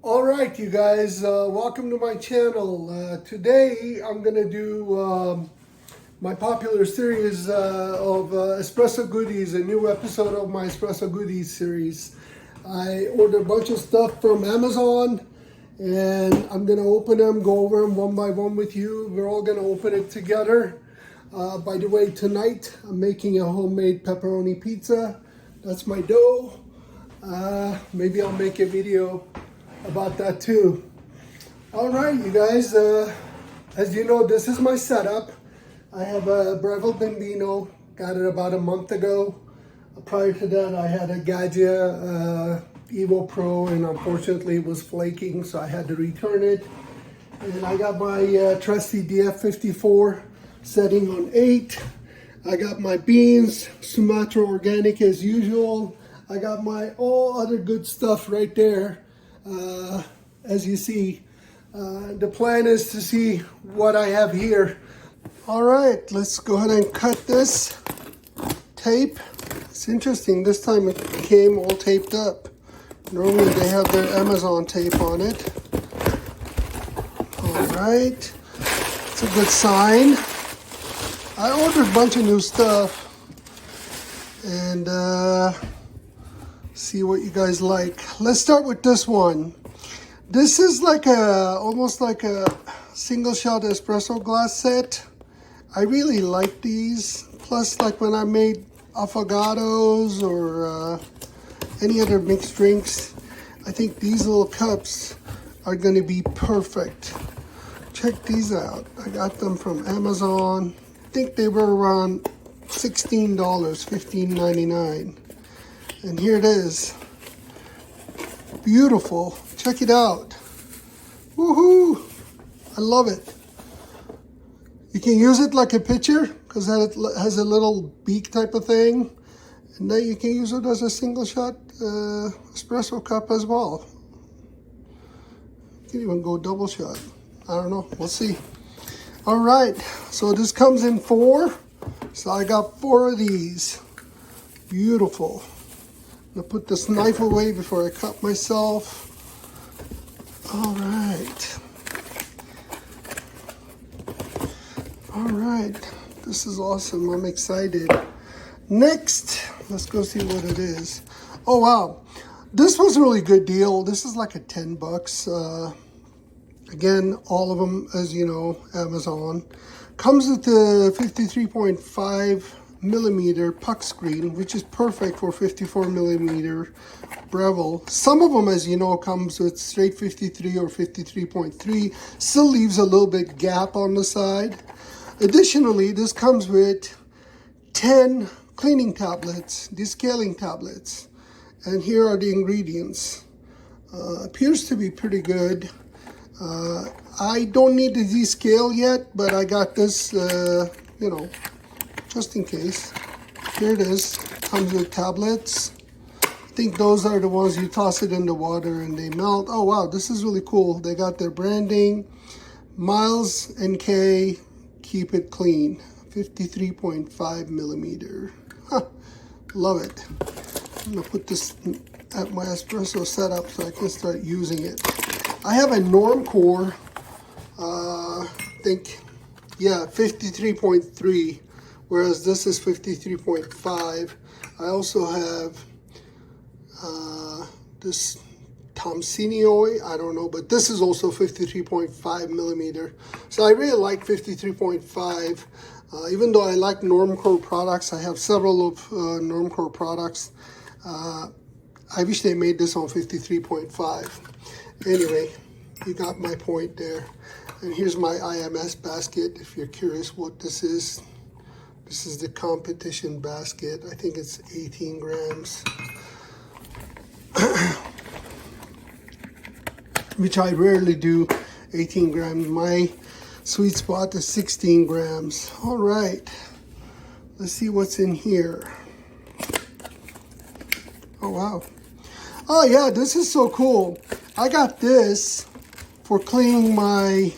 All right, you guys, welcome to my channel. Today I'm going to do my popular series of Espresso Goodies, a new episode of my Espresso Goodies series. I ordered a bunch of stuff from Amazon and I'm going to open them, go over them one by one with you. We're all going to open it together. By the way, tonight I'm making a homemade pepperoni pizza. That's my dough. Maybe I'll make a video about that too. All right, you guys, as you know, this is my setup. I have a Breville Bambino, got it about a month ago. Prior to that, I had a Gadget Evo Pro, and unfortunately it was flaking, so I had to return it. And I got my trusty DF54 setting on 8. I got my beans, Sumatra Organic as usual. I got my all other good stuff right there. As you see, the plan is to see what I have here. All right, let's go ahead and cut this tape. It's interesting, this time it came all taped up. Normally they have their Amazon tape on it. All right, it's a good sign. I ordered a bunch of new stuff and see what you guys like. Let's start with this one. This is like almost like a single shot espresso glass set. I really like these. Plus, like when I made affogatos or any other mixed drinks, I think these little cups are going to be perfect. Check these out. I got them from Amazon. I think they were around $16, $15.99. And here it is. Beautiful. Check it out. Woohoo! I love it. You can use it like a pitcher because it has a little beak type of thing. And then you can use it as a single shot espresso cup as well. You can even go double shot. I don't know. We'll see. All right. So this comes in 4. So I got 4 of these. Beautiful. I'm gonna put this knife away before I cut myself. All right. All right. This is awesome. I'm excited. Next, let's go see what it is. Oh, wow. This was a really good deal. This is like a $10. Again, all of them, as you know, Amazon. Comes with the 53.5 millimeter puck screen, which is perfect for 54 millimeter Breville. Some of them, as you know, comes with straight 53 or 53.3. Still leaves a little bit gap on the side. Additionally, this comes with 10 cleaning tablets, descaling tablets. And here are the ingredients. Appears to be pretty good. I don't need the descale yet, but I got this, you know, just in case. Here it is. Comes with tablets. I think those are the ones you toss it in the water and they melt. Oh wow, this is really cool. They got their branding. Miles and K, keep it clean. 53.5 millimeter. Huh, love it. I'm gonna put this at my espresso setup so I can start using it. I have a Normcore, I think, yeah, 53.3. Whereas this is 53.5. I also have this Tomsinio, I don't know, but this is also 53.5 millimeter. So I really like 53.5. Even though I like Normcore products, I have several of Normcore products. I wish they made this on 53.5. Anyway, you got my point there. And here's my IMS basket, if you're curious what this is. This is the competition basket. I think it's 18 grams. Which I rarely do 18 grams. My sweet spot is 16 grams. All right. Let's see what's in here. Oh, wow. Oh, yeah, this is so cool. I got this for cleaning my...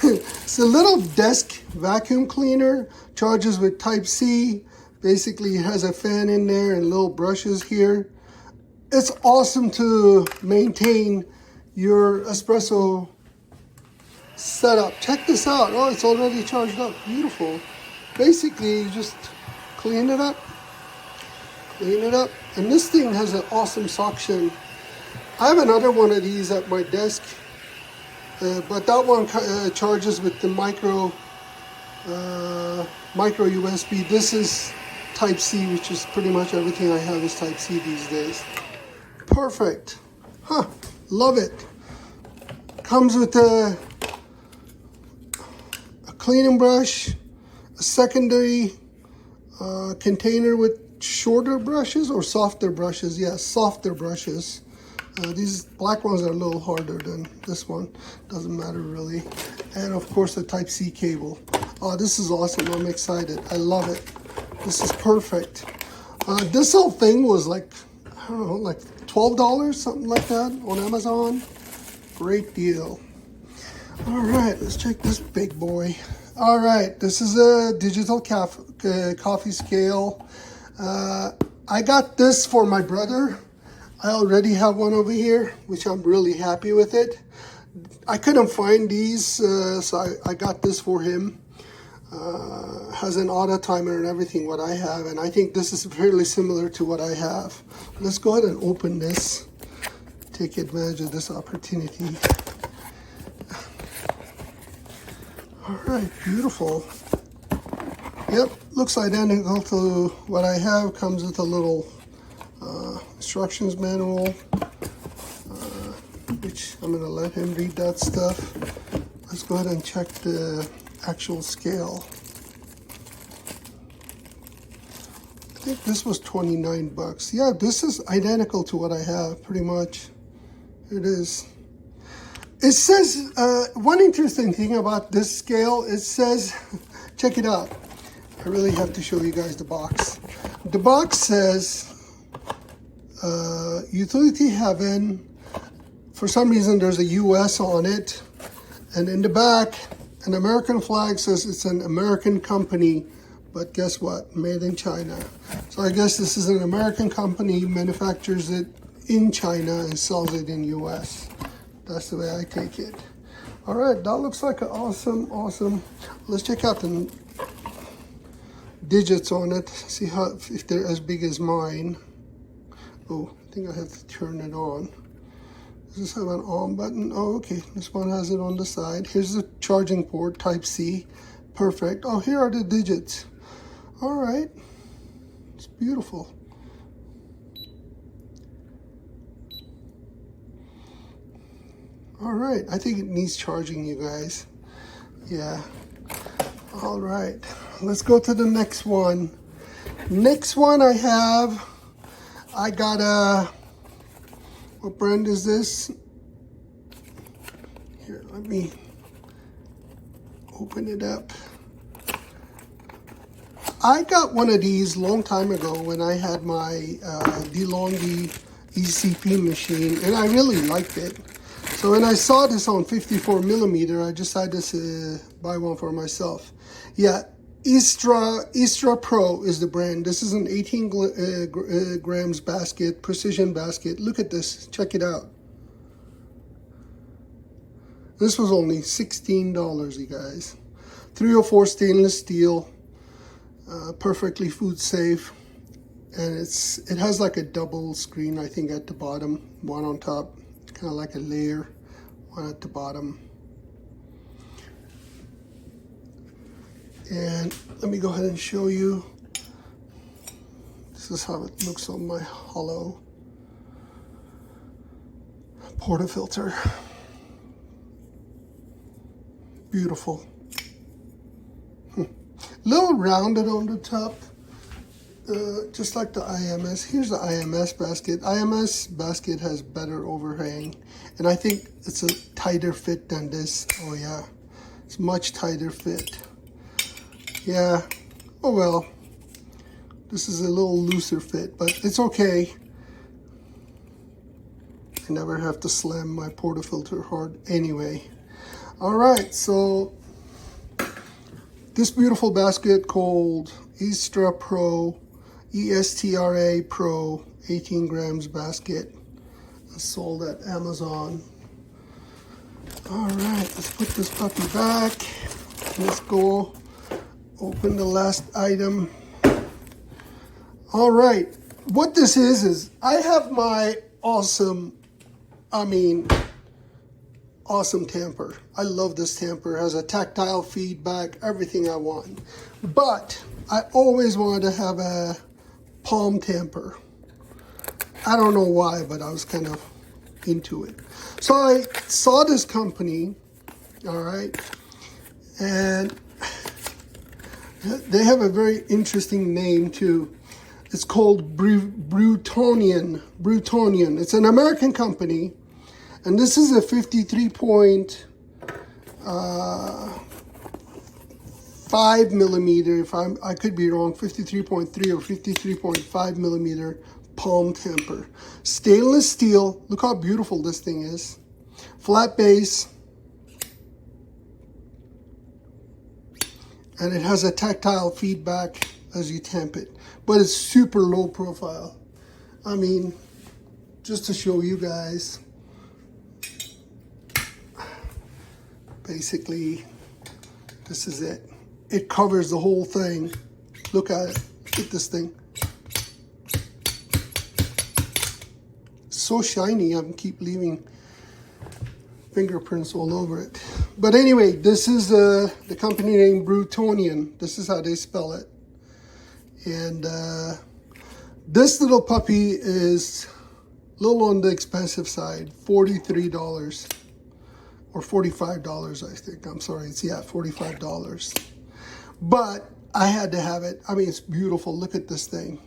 It's a little desk vacuum cleaner. Charges with Type-C. Basically, it has a fan in there and little brushes here. It's awesome to maintain your espresso setup. Check this out. Oh, it's already charged up. Beautiful. Basically, you just clean it up. Clean it up. And this thing has an awesome suction. I have another one of these at my desk, but that one charges with the micro USB. This is Type C, which is pretty much everything I have is Type C these days. Perfect. Huh, love it. Comes with a cleaning brush, a secondary container with shorter brushes or softer brushes. Yes, softer brushes. These black ones are a little harder than this one. Doesn't matter really. And of course the Type C cable. Oh, this is awesome. I'm excited. I love it. This is perfect. This whole thing was like, I don't know, like $12, something like that on Amazon. Great deal. All right, let's check this big boy. All right, this is a digital coffee scale. I got this for my brother. I already have one over here, which I'm really happy with it. I couldn't find these, so I got this for him. Has an auto timer and everything what I have, and I think this is fairly similar to what I have. Let's go ahead and open this. Take advantage of this opportunity. All right, beautiful. Yep, looks identical to what I have. Comes with a little instructions manual, which I'm gonna let him read that stuff. Let's go ahead and check the actual scale. I think this was 29 bucks. Yeah, this is identical to what I have, pretty much. It is. It says, one interesting thing about this scale, it says, check it out. I really have to show you guys the box. The box says, Utility Heaven. For some reason, there's a US on it. And in the back, an American flag says it's an American company, but guess what? Made in China. So I guess this is an American company, manufactures it in China and sells it in US. That's the way I take it. All right, that looks like an awesome. Let's check out the digits on it. See if they're as big as mine. Oh, I think I have to turn it on. Does this have an on button? Oh, okay. This one has it on the side. Here's the charging port, Type C. Perfect. Oh, here are the digits. All right. It's beautiful. All right. I think it needs charging, you guys. Yeah. All right. Let's go to the next one. Next one I got a, what brand is this? Here, let me open it up. I got one of these long time ago when I had my DeLonghi ECP machine, and I really liked it. So when I saw this on 54 millimeter, I decided to buy one for myself. Yeah, Espresso Pro is the brand. This is an 18 grams basket, precision basket. Look at this, check it out. This was only $16, you guys. 304 stainless steel, perfectly food safe. And it has like a double screen, I think, at the bottom, one on top, kind of like a layer, one at the bottom. And let me go ahead and show you. This is how it looks on my hollow portafilter. Beautiful. Little rounded on the top, just like the IMS. Here's the IMS basket. IMS basket has better overhang, and I think it's a tighter fit than this. Oh yeah, it's much tighter fit. Yeah, oh well, this is a little looser fit, but it's okay. I never have to slam my portafilter hard anyway. All right, so this beautiful basket called Estra Pro, ESTRA Pro 18 grams basket, sold at Amazon. All right, let's put this puppy back. Let's go open the last item. All right, what this is I have my awesome Tamper. I love this Tamper. It has a tactile feedback, everything I want. But I always wanted to have a palm Tamper. I don't know why, but I was kind of into it. So I saw this company, all right, and they have a very interesting name too. It's called Brutonian. It's an American company, and this is a 53.5 millimeter. I could be wrong, 53.3 or 53.5 millimeter palm Tamper. Stainless steel. Look how beautiful this thing is. Flat base. And it has a tactile feedback as you tamp it. But it's super low profile. I mean, just to show you guys. Basically, this is it. It covers the whole thing. Look at it. Look at this thing. So shiny, I keep leaving fingerprints all over it. But anyway, this is the company name Brutonian. This is how they spell it. And this little puppy is a little on the expensive side, $43 or $45, I think. I'm sorry, it's $45. But I had to have it. I mean, it's beautiful. Look at this thing.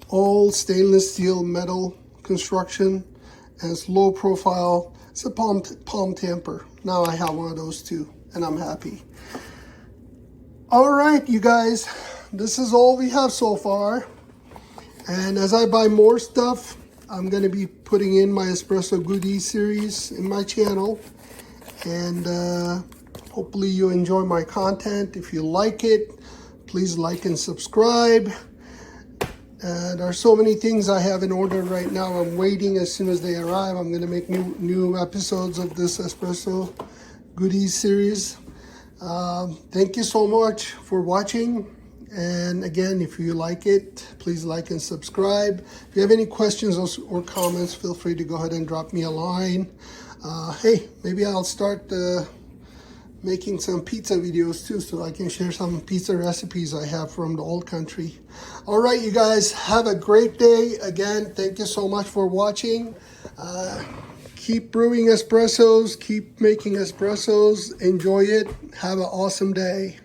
All stainless steel metal construction, and it's low profile. It's a palm Tamper. Now I have one of those too, and I'm happy. All right, you guys, this is all we have so far. And as I buy more stuff, I'm going to be putting in my Espresso Goodies series in my channel. And hopefully you enjoy my content. If you like it, please like and subscribe. There are so many things I have in order right now. I'm waiting. As soon as they arrive, I'm going to make new episodes of this Espresso Goodies series. Thank you so much for watching. And again, if you like it, please like and subscribe. If you have any questions or comments, feel free to go ahead and drop me a line. Hey, maybe I'll start making some pizza videos too, so I can share some pizza recipes I have from the old country. All right, you guys, have a great day. Again, thank you so much for watching. Keep brewing espressos, keep making espressos, enjoy it. Have an awesome day.